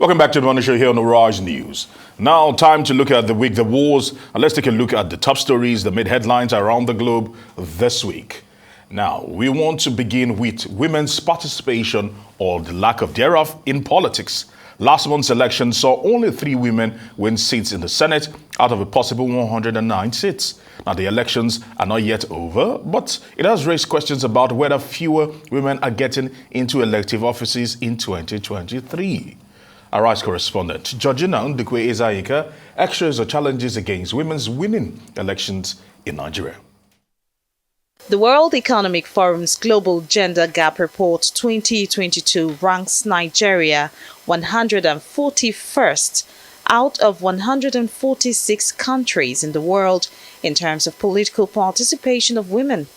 Welcome back to the Money Show here on Arise News. Now, time to look at the week that was, and let's take a look at the top stories that made headlines around the globe this week. Now, we want to begin with women's participation or the lack of thereof in politics. Last month's election saw only 3 women win seats in the Senate out of a possible 109 seats. Now, the elections are not yet over, but it has raised questions about whether fewer women are getting into elective offices in 2023. Arise correspondent Georgina Ndukwe Ezayika x-rays the challenges against women's winning elections in Nigeria. The World Economic Forum's Global Gender Gap Report 2022 ranks Nigeria 141st out of 146 countries in the world in terms of political participation of women.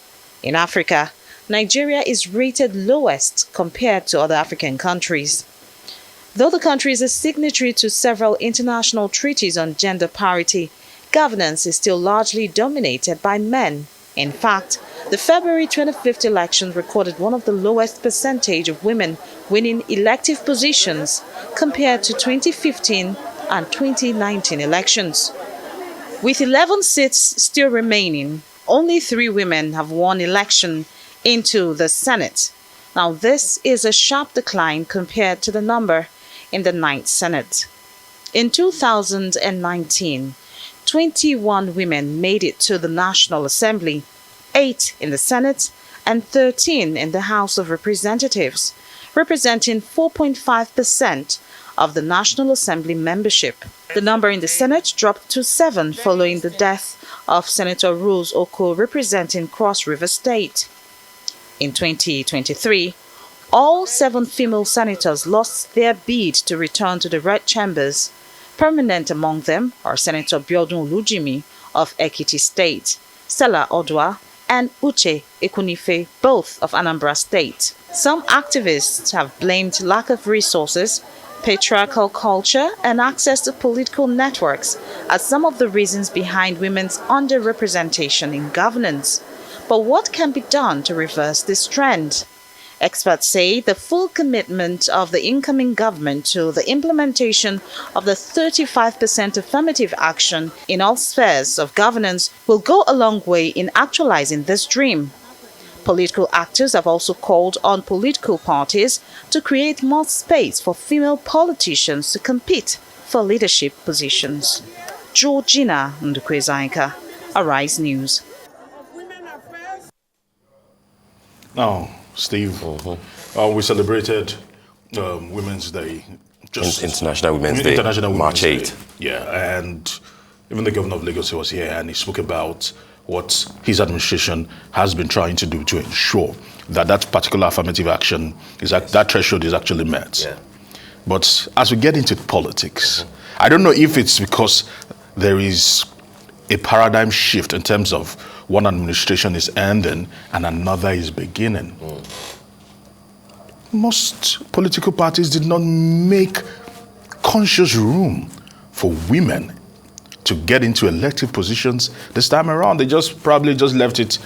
In Africa, Nigeria is rated lowest compared to other African countries. Though the country is a signatory to several international treaties on gender parity, governance is still largely dominated by men. In fact, the February 25th election recorded one of the lowest percentage of women winning elective positions compared to 2015 and 2019 elections. With 11 seats still remaining, only 3 women have won election into the Senate. Now, this is a sharp decline compared to the number in the 9th Senate. In 2019, 21 women made it to the National Assembly, 8 in the Senate and 13 in the House of Representatives, representing 4.5% of the National Assembly membership. The number in the Senate dropped to 7 following the death of Senator Rose Oko representing Cross River State. In 2023, all 7 female senators lost their bid to return to the red chambers. Permanent among them are Senator Biodun Olujimi of Ekiti State, Stella Odwa, and Uche Ekunife, both of Anambra State. Some activists have blamed lack of resources, patriarchal culture, and access to political networks as some of the reasons behind women's underrepresentation in governance. But what can be done to reverse this trend? Experts say the full commitment of the incoming government to the implementation of the 35% affirmative action in all spheres of governance will go a long way in actualizing this dream. Political actors have also called on political parties to create more space for female politicians to compete for leadership positions. Georgina Ndukwe Ezayika, Arise News. Now, Steve, we celebrated Women's Day. International Women's Day, March 8th. Yeah, and even the governor of Lagos was here and he spoke about what his administration has been trying to do to ensure that that particular affirmative action, that threshold is actually met. Yeah. But as we get into politics, I don't know if it's because there is a paradigm shift in terms of one administration is ending and another is beginning. Most political parties did not make conscious room for women to get into elective positions this time around. They probably just left it,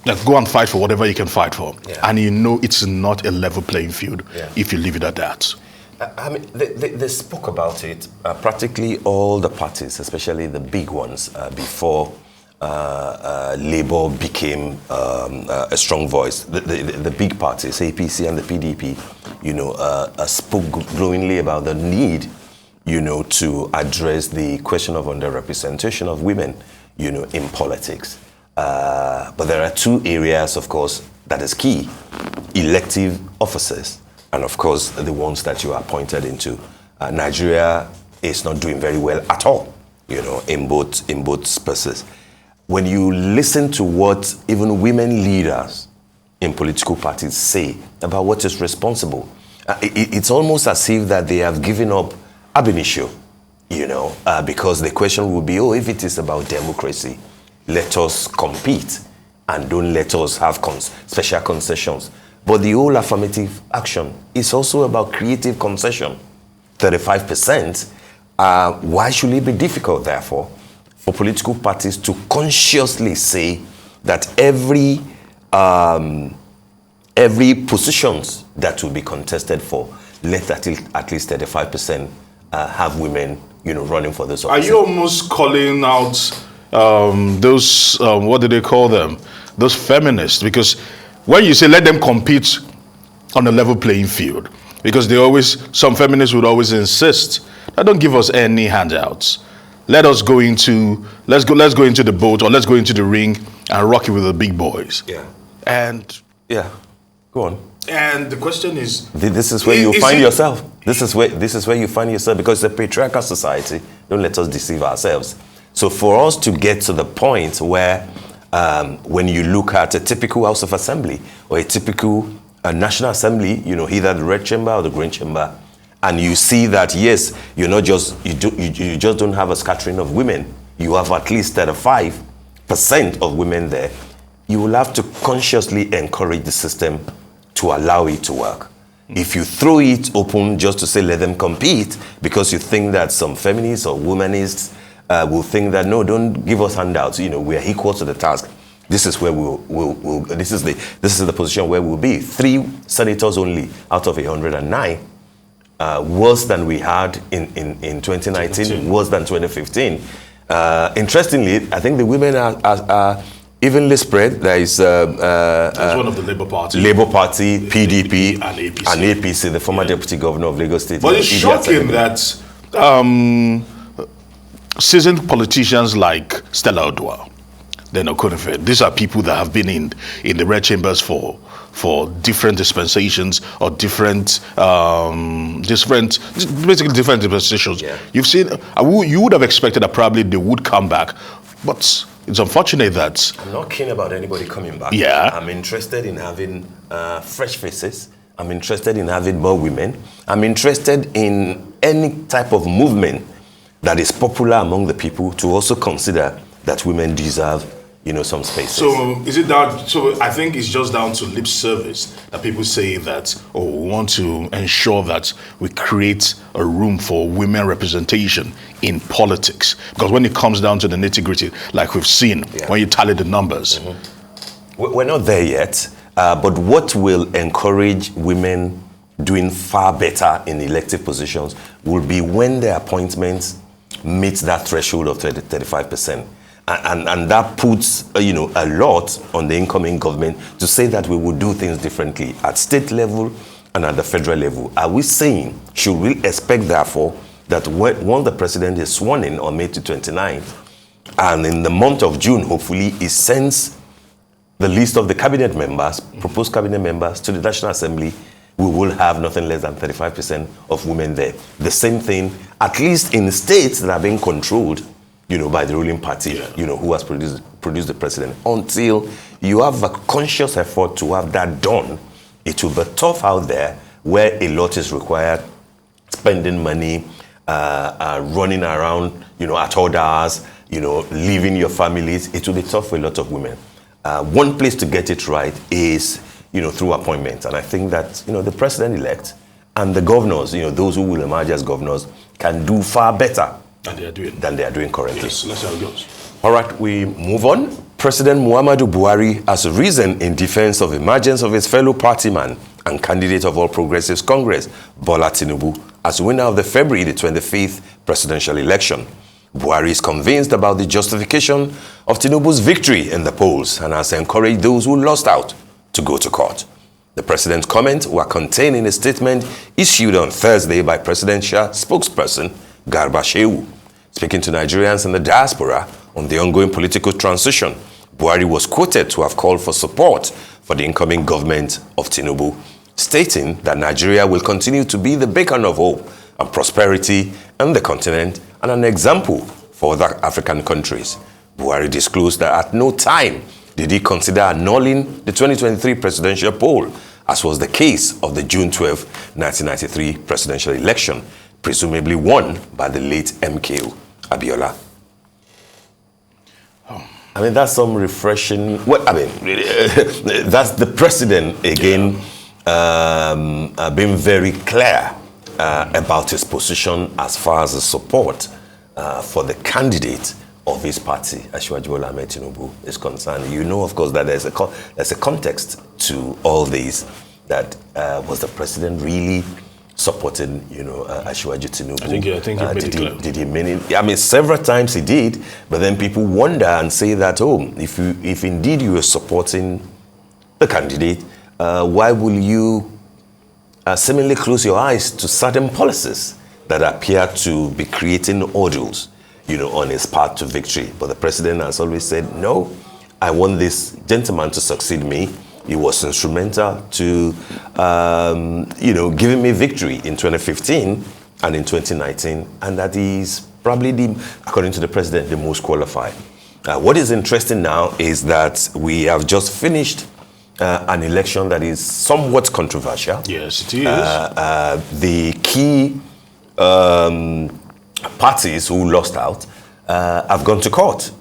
like, go and fight for whatever you can fight for. Yeah. And you know it's not a level playing field if you leave it at that. I mean, they spoke about it. Practically all the parties, especially the big ones, before Labour became a strong voice. The big parties, APC and the PDP, spoke glowingly about the need, to address the question of underrepresentation of women, in politics. But there are 2 areas, of course, that is key: elective offices, and of course, the ones that you are pointed into. Nigeria is not doing very well at all, in both spaces. When you listen to what even women leaders in political parties say about what is responsible, it's almost as if that they have given up ab initio, because the question will be, if it is about democracy, let us compete and don't let us have special concessions. But the whole affirmative action is also about creative concession. 35%, why should it be difficult, therefore, for political parties to consciously say that every positions that will be contested for, let at least 35% have women, running for this Are office. you almost calling out those, what do they call them? Those feminists? Because when you say let them compete on a level playing field, because some feminists would always insist that don't give us any handouts. Let's go into the boat, or let's go into the ring and rock it with the big boys. Yeah. And Go on. And the question is, this is where you find yourself. This is where you find yourself, because it's a patriarchal society. Don't let us deceive ourselves. So for us to get to the point where, when you look at a typical House of Assembly or a typical National Assembly, either the red chamber or the green chamber, and you see that yes, you just don't have a scattering of women. You have at least 35% of women there. You will have to consciously encourage the system to allow it to work. If you throw it open just to say let them compete, because you think that some feminists or womanists will think that no, don't give us handouts. We are equal to the task. This is where this is the position where we'll be. 3 senators only out of 109, worse than we had in 2019, worse than 2015. Interestingly, I think the women are evenly spread. There is one of the Labour Party, PDP, and APC, the former deputy governor of Lagos State. But it's shocking that seasoned politicians like Stella Odua, these are people that have been in the red chambers for different dispensations or different dispensations. Yeah. You've seen, you would have expected that probably they would come back, but it's unfortunate that I'm not keen about anybody coming back. Yeah. I'm interested in having fresh faces. I'm interested in having more women. I'm interested in any type of movement that is popular among the people, to also consider that women deserve, some spaces. So is it that? So I think it's just down to lip service that people say that, we want to ensure that we create a room for women representation in politics. Because when it comes down to the nitty-gritty, like we've seen, when you tally the numbers. Mm-hmm. We're not there yet, but what will encourage women doing far better in elective positions will be when their appointments meet that threshold of 35%. And that puts, a lot on the incoming government to say that we will do things differently at state level and at the federal level. Are we saying, should we expect, therefore, that once the president is sworn in on May 29th, and in the month of June, hopefully, he sends the list of the cabinet members, proposed cabinet members, to the National Assembly, we will have nothing less than 35% of women there. The same thing, at least in states that are being controlled, by the ruling party, who has produced the president. Until you have a conscious effort to have that done, it will be tough out there where a lot is required, spending money, running around, at odd hours, leaving your families. It will be tough for a lot of women. One place to get it right is, through appointments. And I think that, the president-elect and the governors, those who will emerge as governors, can do far better than they are doing currently. Yes, let's see how it goes. All right, we move on. President Muhammadu Buhari has risen in defense of emergence of his fellow party man and candidate of All Progressives Congress, Bola Tinubu, as winner of the February the 25th presidential election. Buhari is convinced about the justification of Tinubu's victory in the polls and has encouraged those who lost out to go to court. The president's comments were contained in a statement issued on Thursday by presidential spokesperson Garba Shehu. Speaking to Nigerians in the diaspora on the ongoing political transition, Buhari was quoted to have called for support for the incoming government of Tinubu, stating that Nigeria will continue to be the beacon of hope and prosperity in the continent and an example for other African countries. Buhari disclosed that at no time did he consider annulling the 2023 presidential poll, as was the case of the June 12, 1993 presidential election, presumably won by the late MKO Abiola. I mean, that's some refreshing. That's the president again being very clear about his position as far as the support for the candidate of his party, Asiwaju Bola Ahmed Tinubu, is concerned. Of course, that there's a context to all these. That was the president really supporting, Asiwaju Tinubu. I think he made it clear. Did he mean it? I mean, several times he did, but then people wonder and say that, if indeed you were supporting the candidate, why will you seemingly close your eyes to certain policies that appear to be creating hurdles, on his path to victory? But the president has always said, no, I want this gentleman to succeed me. He was instrumental to, giving me victory in 2015 and in 2019, and that he's probably, according to the president, the most qualified. What is interesting now is that we have just finished an election that is somewhat controversial. Yes, it is. The key parties who lost out have gone to court,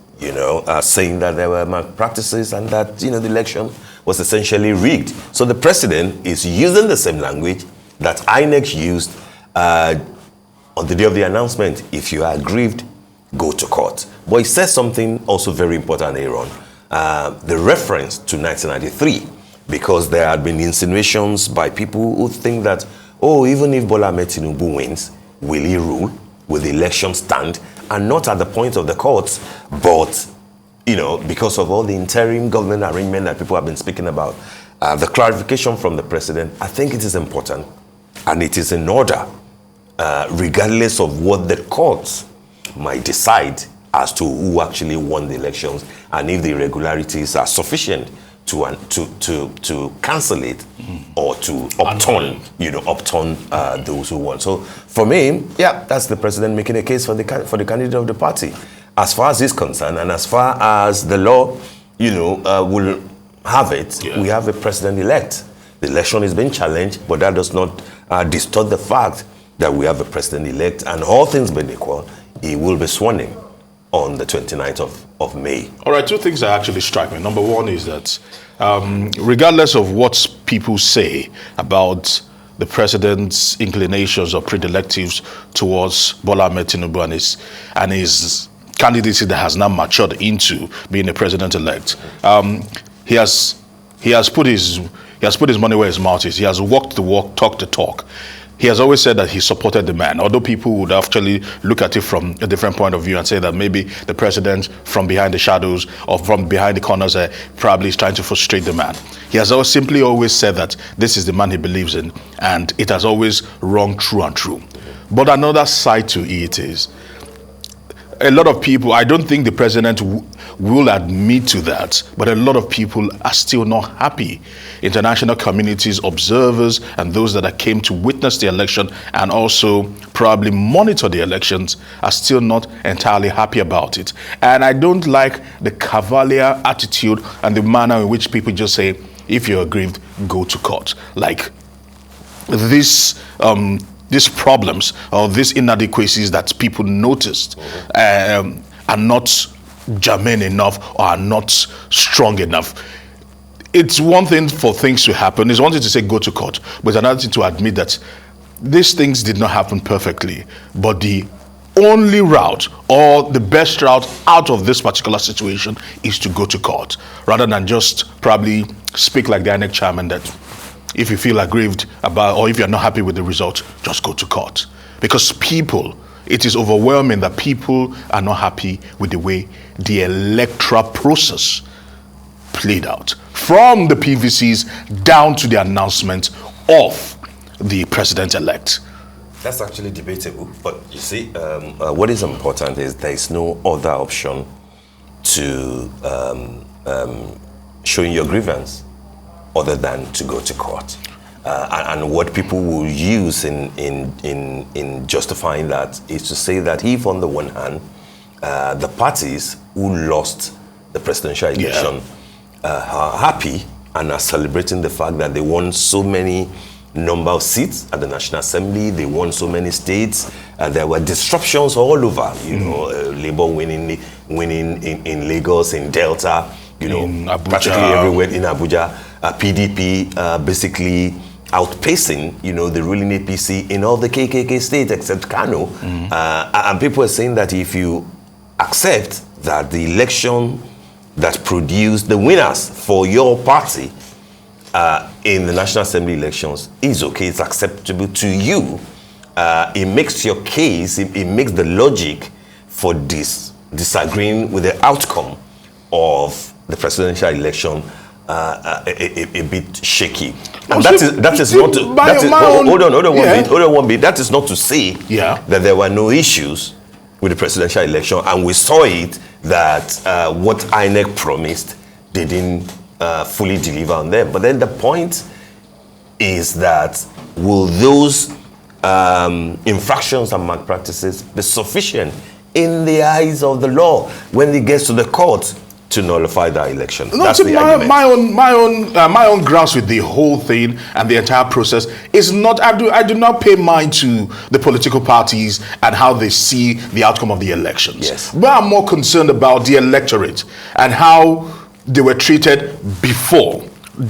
saying that there were malpractices and that, the election was essentially rigged. So the president is using the same language that INEC used on the day of the announcement. If you are aggrieved, go to court. But he says something also very important, Aaron. The reference to 1993, because there had been insinuations by people who think that, even if Bola Ahmed Tinubu wins, will he rule? Will the election stand? And not at the point of the courts, but because of all the interim government arrangement that people have been speaking about, the clarification from the president, I think it is important and it is in order, regardless of what the courts might decide as to who actually won the elections and if the irregularities are sufficient to cancel it or to upturn those who won. So for me, that's the president making a case for the candidate of the party. As far as he's concerned, and as far as the law, will have it, we have a president-elect. The election is being challenged, but that does not distort the fact that we have a president-elect, and all things being equal, he will be sworn in on the 29th of May. All right, two things that actually strike me. Number one is that regardless of what people say about the president's inclinations or predilectives towards Bola Ahmed Tinubu and his candidacy that has now matured into being a president-elect, he has put his money where his mouth is. He has walked the walk, talked the talk. He has always said that he supported the man, although people would actually look at it from a different point of view and say that maybe the president from behind the shadows or from behind the corners probably is trying to frustrate the man. He has simply always said that this is the man he believes in, and it has always rung true and true. But another side to it is, a lot of people, I don't think the president will admit to that, but a lot of people are still not happy. International communities, observers, and those that came to witness the election and also probably monitor the elections are still not entirely happy about it. And I don't like the cavalier attitude and the manner in which people just say, if you're aggrieved, go to court. Like these problems or these inadequacies that people noticed are not germane enough or are not strong enough. It's one thing for things to happen. It's one thing to say go to court, but it's another thing to admit that these things did not happen perfectly. But the only route or the best route out of this particular situation is to go to court rather than just probably speak like the INEC chairman that if you feel aggrieved about or if you're not happy with the result, just go to court. Because it is overwhelming that people are not happy with the way the electoral process played out. From the PVCs down to the announcement of the president-elect. That's actually debatable. But you see, what is important is there is no other option to showing your grievance other than to go to court. And what people will use in justifying that is to say that if on the one hand, the parties who lost the presidential election are happy and are celebrating the fact that they won so many number of seats at the National Assembly, they won so many states, there were disruptions all over, Labour winning in Lagos, in Delta, in Abuja, practically everywhere in Abuja, PDP basically outpacing, the ruling APC in all the KKK states except Kano. And people are saying that if you accept that the election that produced the winners for your party in the National Assembly elections is okay, it's acceptable to you, it makes your case, it makes the logic for disagreeing with the outcome of the presidential election a bit shaky. And that is not to, hold on one bit. That is not to say that there were no issues with the presidential election, and we saw it that what INEC promised, they didn't fully deliver on them. But then the point is that will those infractions and malpractices be sufficient in the eyes of the law when it gets to the court to nullify that election? No, that's the argument. My own grasp with the whole thing and the entire process is not. I do not pay mind to the political parties and how they see the outcome of the elections. Yes. But I'm more concerned about the electorate and how they were treated before,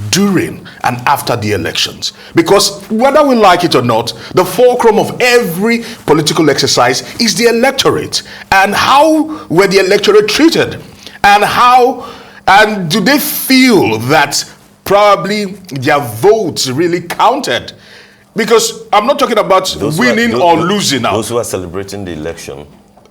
during, and after the elections. Because whether we like it or not, the fulcrum of every political exercise is the electorate. And how were the electorate treated? And do they feel that probably their votes really counted? Because I'm not talking about winning or losing now. Those who are celebrating the election,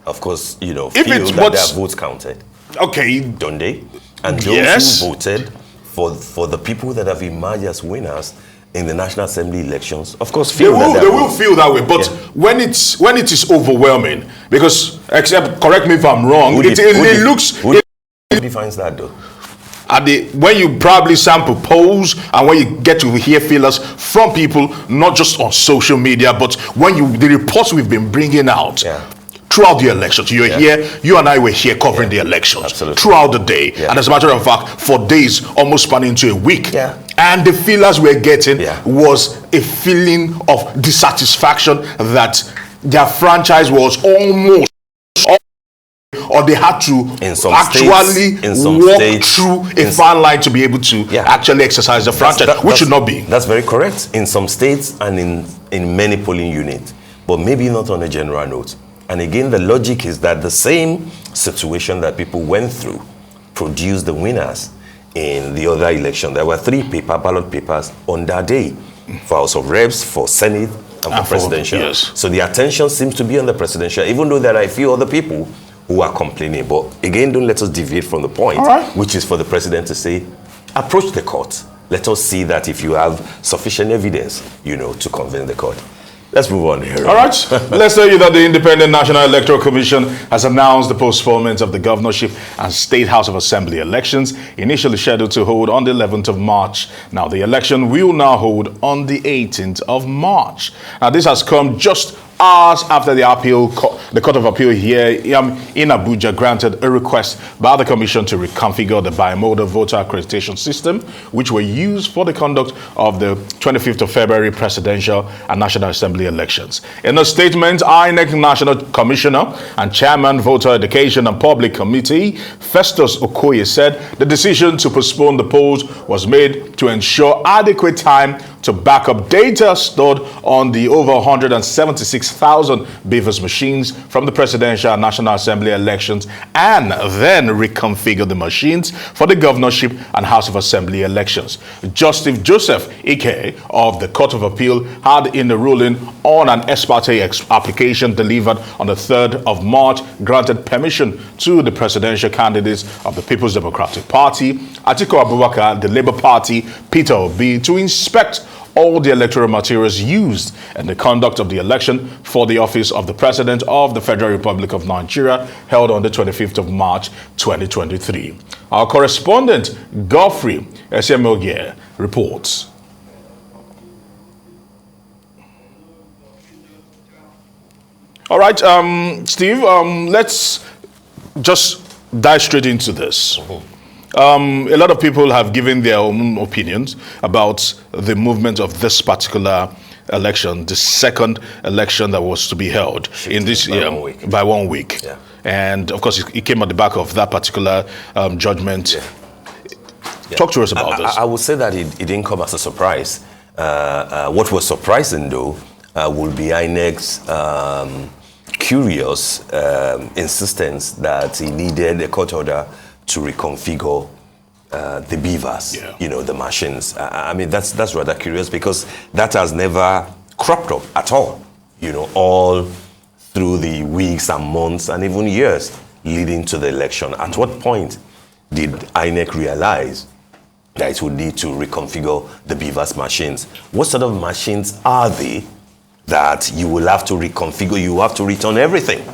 of course, feel that their votes counted. Okay. Don't they? And those who voted for the people that have emerged as winners in the National Assembly elections, of course, they will feel that way. But when it is overwhelming, because correct me if I'm wrong, it looks. Who defines that though? When you probably sample polls and when you get to hear feelers from people, not just on social media, but when the reports we've been bringing out throughout the elections, you're here, you and I were here covering the elections throughout the day. And as a matter of fact, for days, almost spanning into a week. And the feelers we're getting was a feeling of dissatisfaction that their franchise was almost, or they had to actually walk through a fine line to be able to actually exercise the franchise, which should not be. That's very correct. In some states and in many polling units, but maybe not on a general note. And again, the logic is that the same situation that people went through produced the winners in the other election. There were 3 ballot papers on that day for House of Reps, for Senate, and for presidential. So the attention seems to be on the presidential, even though there are a few other people who are complaining. But again, don't let us deviate from the point, which is for the president to say, approach the court. Let us see that if you have sufficient evidence, to convince the court. Let's move on here. All right. Let's tell you that the Independent National Electoral Commission has announced the postponement of the governorship and State House of Assembly elections, initially scheduled to hold on the 11th of March. Now, the election will now hold on the 18th of March. Now, this has come just hours after the Court of Appeal here in Abuja granted a request by the Commission to reconfigure the bimodal voter accreditation system, which were used for the conduct of the 25th of February presidential and National Assembly elections. In a statement, INEC National Commissioner and Chairman Voter Education and Public Committee, Festus Okoye, said the decision to postpone the polls was made to ensure adequate time to back up data stored on the over 176,000 BVAS machines from the presidential and National Assembly elections, and then reconfigure the machines for the governorship and House of Assembly elections. Justice Joseph Ike of the Court of Appeal had in the ruling on an ex parte application delivered on the 3rd of March granted permission to the presidential candidates of the People's Democratic Party, Atiku Abubakar, the Labour Party, Peter Obi, to inspect all the electoral materials used in the conduct of the election for the office of the President of the Federal Republic of Nigeria, held on the 25th of March 2023. Our correspondent, Godfrey Esemogye, reports. All right, Steve, let's just dive straight into this. A lot of people have given their own opinions about the movement of this particular election, the second election that was to be held in this year by 1 week. And of course, it came at the back of that particular judgment. Talk to us about this. I would say that it didn't come as a surprise. What was surprising, though, would be INEC's curious insistence that he needed a court order to reconfigure the beavers, Yeah. the machines. I mean, that's rather curious because that has never cropped up at all, all through the weeks and months and even years leading to the election. At what point did INEC realize that it would need to reconfigure the beavers machines? What sort of machines are they that you will have to reconfigure? You have to return everything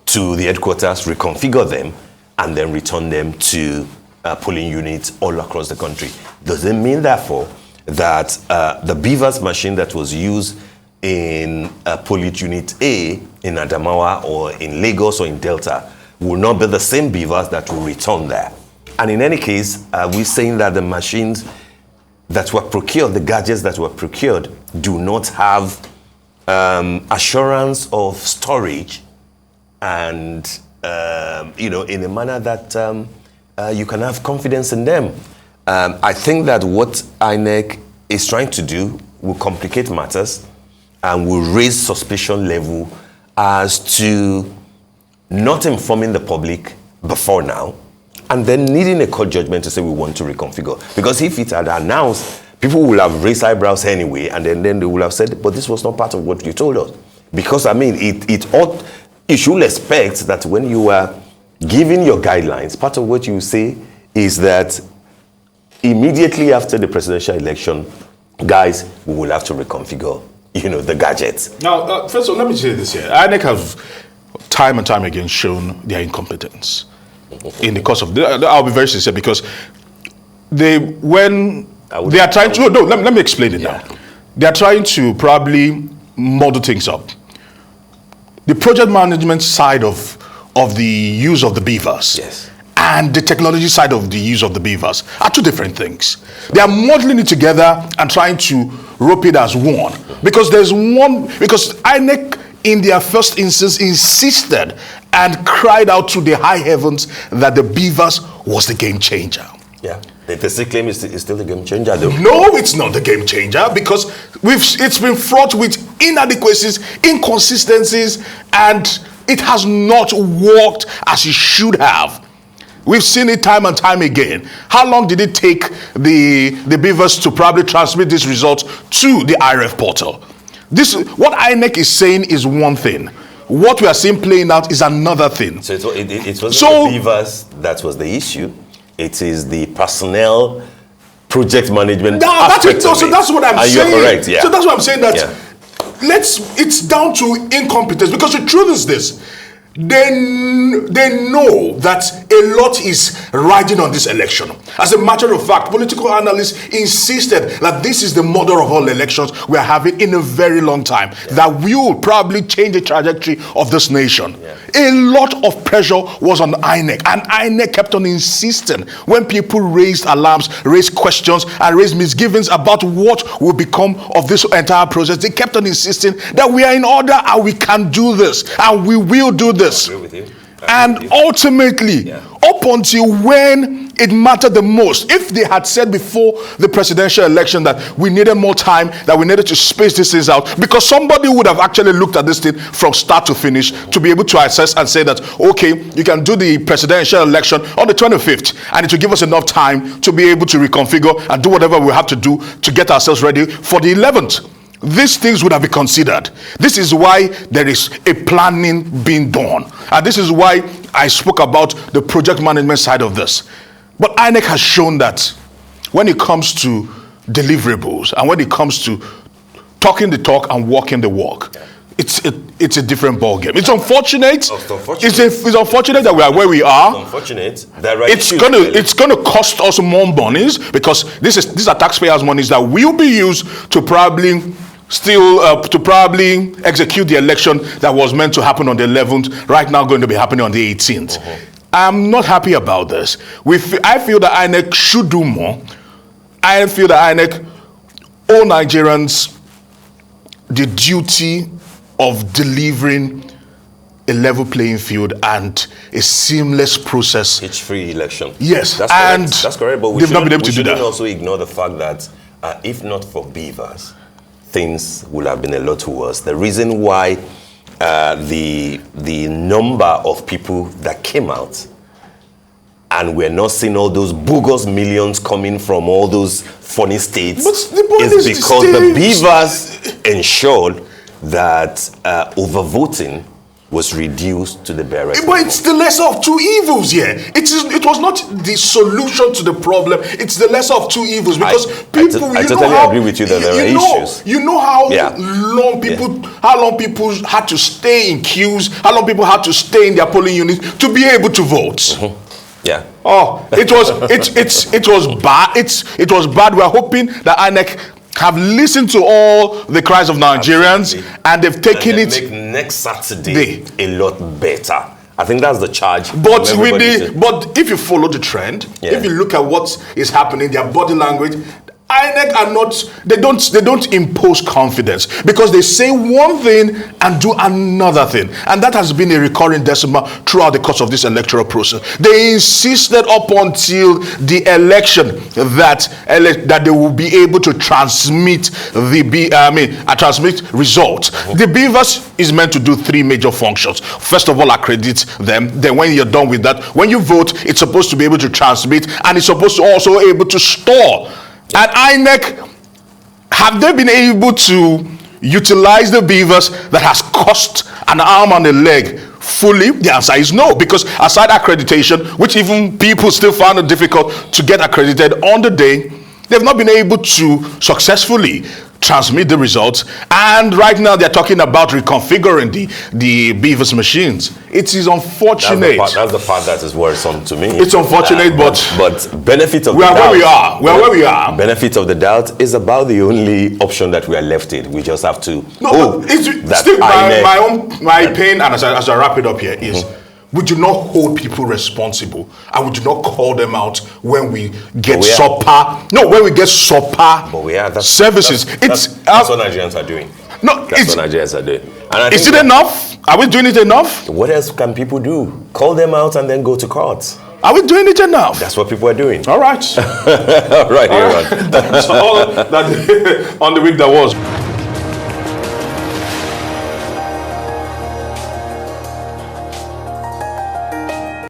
to the headquarters, reconfigure them, and then return them to polling units all across the country. Does it mean, therefore, that the beavers machine that was used in polling unit A in Adamawa or in Lagos or in Delta will not be the same beavers that will return there? And in any case, we're saying that the machines that were procured, the gadgets that were procured, do not have assurance of storage and, in a manner that you can have confidence in them. I think that what INEC is trying to do will complicate matters and will raise suspicion level as to not informing the public before now, and then needing a court judgment to say we want to reconfigure. Because if it had announced, people will have raised eyebrows anyway, and then they will have said, but this was not part of what you told us. Because, I mean, you should expect that when you are giving your guidelines, part of what you say is that immediately after the presidential election, guys, we will have to reconfigure, the gadgets. Now, first of all, let me say this here. INEC have time and time again shown their incompetence in the course of. I'll be very sincere because they are trying to. No, let me explain it now. They are trying to probably model things up. The project management side of the use of the beavers, yes, and the technology side of the use of the beavers are two different things. They are modeling it together and trying to rope it as one. Because INEC in their first instance insisted and cried out to the high heavens that the beavers was the game changer. Yeah, the still claim is still the game changer though. No, it's not the game changer because it's been fraught with inadequacies, inconsistencies, and it has not worked as it should have. We've seen it time and time again. How long did it take the beavers to probably transmit these results to the IRF portal? What INEC is saying is one thing. What we are seeing playing out is another thing. So it wasn't the beavers that was the issue. It is the personnel, project management. So that's what I'm saying. You're correct, yeah. So that's what I'm saying. It's down to incompetence because the truth is this. They know that a lot is riding on this election. As a matter of fact, political analysts insisted that this is the mother of all elections we are having in a very long time. That will probably change the trajectory of this nation. A lot of pressure was on INEC, and INEC kept on insisting when people raised alarms, raised questions, and raised misgivings about what will become of this entire process. They kept on insisting that we are in order and we can do this and we will do this. I agree with you. And ultimately, up until when it mattered the most, if they had said before the presidential election that we needed more time, that we needed to space these things out, because somebody would have actually looked at this thing from start to finish to be able to assess and say that, okay, you can do the presidential election on the 25th, and it will give us enough time to be able to reconfigure and do whatever we have to do to get ourselves ready for the 11th. These things would have been considered. This is why there is a planning being done. And this is why I spoke about the project management side of this. But INEC has shown that when it comes to deliverables and when it comes to talking the talk and walking the walk, it's a different ballgame. It's unfortunate. It's unfortunate that we are where we are. It's unfortunate. It's gonna cost us more monies because these are taxpayers' monies that will be used to probably execute the election that was meant to happen on the 11th. Right now, going to be happening on the 18th. I'm not happy about this. I feel that INEC should do more. I feel that INEC owe Nigerians the duty of delivering a level playing field and a seamless process. Hitch-free election. Yes, that's correct. But they've not been able to do that. We shouldn't also ignore the fact that if not for beavers, things would have been a lot worse. The reason why the number of people that came out and we're not seeing all those bogus millions coming from all those funny states, But the point is is because the beavers ensured that overvoting was reduced to the barest. But it's the lesser of two evils here. It was not the solution to the problem. It's the lesser of two evils because I totally agree with you that there are issues. You know how long people had to stay in queues, how long people had to stay in their polling units to be able to vote. Yeah. Oh, it was bad. It was bad. We're hoping that INEC have listened to all the cries of Nigerians. Absolutely. And they've taken it. Make next Saturday a lot better. I think that's the charge. But if you follow the trend, if you look at what is happening, their body language, INEC are not. They don't impose confidence because they say one thing and do another thing, and that has been a recurring decimal throughout the course of this electoral process. They insisted up until the election that they will be able to transmit transmit results. The Beavers is meant to do three major functions. First of all, accredit them. Then, when you're done with that, when you vote, it's supposed to be able to transmit, and it's supposed to also able to store. And INEC, have they been able to utilize the Beavers that has cost an arm and a leg fully? The answer is no, because aside accreditation, which even people still found it difficult to get accredited on the day, they've not been able to successfully transmit the results. And right now they're talking about reconfiguring the Beavers machines. It is unfortunate. That's the part that is worrisome to me. It's unfortunate, but benefit of we the are doubt, where we are. Benefit of the doubt is about the only option that we are left in. We just have to. My pain, and as I wrap it up here, is. We do not hold people responsible, and we do not call them out when we get when we get services. That's what Nigerians are doing. That's what Nigerians are doing. And is it enough? Are we doing it enough? What else can people do? Call them out and then go to court. Are we doing it enough? That's what people are doing. All right. All right, Aaron. That's all that on the week that was.